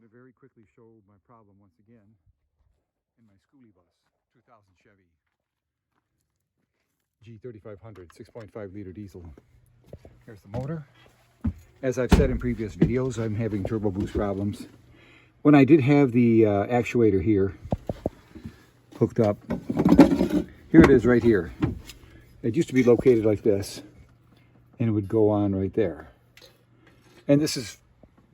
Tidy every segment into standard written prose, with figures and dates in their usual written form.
to very quickly show my problem once again in my schoolie bus, 2000 Chevy G3500, 6.5 liter diesel. Here's the motor. As I've said in previous videos, I'm having turbo boost problems. When I did have the actuator here hooked up, here it is right here. It used to be located like this, and it would go on right there. And this is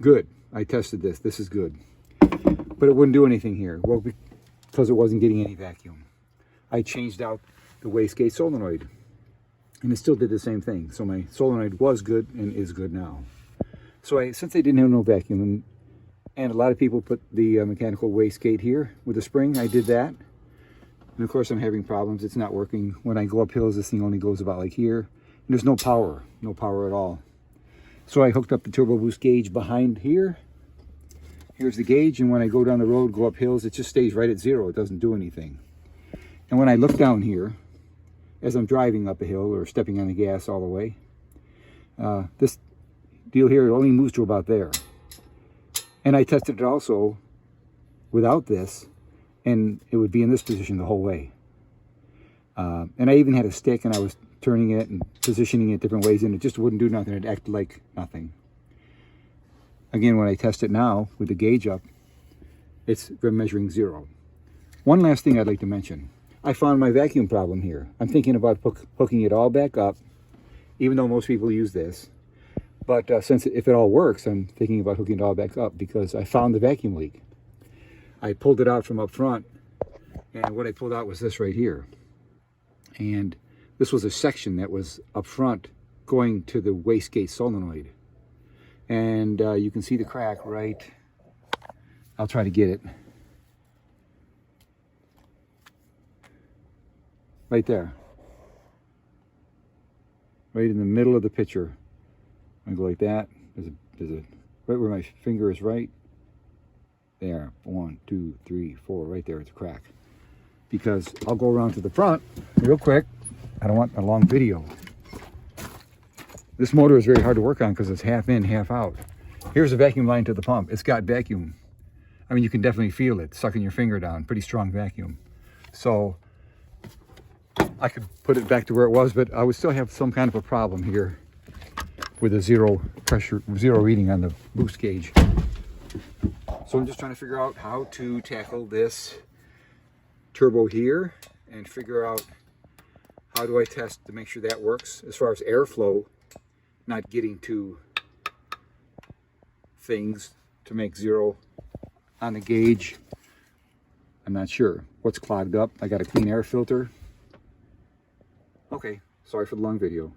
good. I tested this. This is good. But it wouldn't do anything here. Well, because it wasn't getting any vacuum. I changed out the wastegate solenoid, and it still did the same thing. So my solenoid was good and is good now. So since I didn't have no vacuum, and a lot of people put the mechanical wastegate here with a spring, I did that. And of course I'm having problems. It's not working. When I go up hills, this thing only goes about like here. And there's no power at all. So I hooked up the turbo boost gauge behind here. Here's the gauge, and when I go down the road, go up hills, it just stays right at 0. It doesn't do anything. And when I look down here, as I'm driving up a hill or stepping on the gas all the way, this deal here, it only moves to about there. And I tested it also without this, and it would be in this position the whole way. And I even had a stick, and I was turning it and positioning it different ways, and it just wouldn't do nothing. It acted like nothing. Again, when I test it now with the gauge up, it's measuring 0. One last thing I'd like to mention. I found my vacuum problem here. I'm thinking about hooking it all back up, even though most people use this. But since if it all works, I'm thinking about hooking it all back up because I found the vacuum leak. I pulled it out from up front, and what I pulled out was this right here. And this was a section that was up front going to the wastegate solenoid. And you can see the crack right, I'll try to get it. Right there. Right in the middle of the picture. I go like that. There's a right where my finger is right. There. 1, 2, 3, 4. Right there. It's a crack. Because I'll go around to the front real quick. I don't want a long video. This motor is very hard to work on because it's half in, half out. Here's a vacuum line to the pump. It's got vacuum. I mean, you can definitely feel it sucking your finger down. Pretty strong vacuum. So I could put it back to where it was, but I would still have some kind of a problem here with a 0 pressure, 0 reading on the boost gauge. So I'm just trying to figure out how to tackle this turbo here and figure out how do I test to make sure that works as far as airflow, not getting to things to make 0 on the gauge. I'm not sure what's clogged up. I got a clean air filter. Okay, sorry for the long video.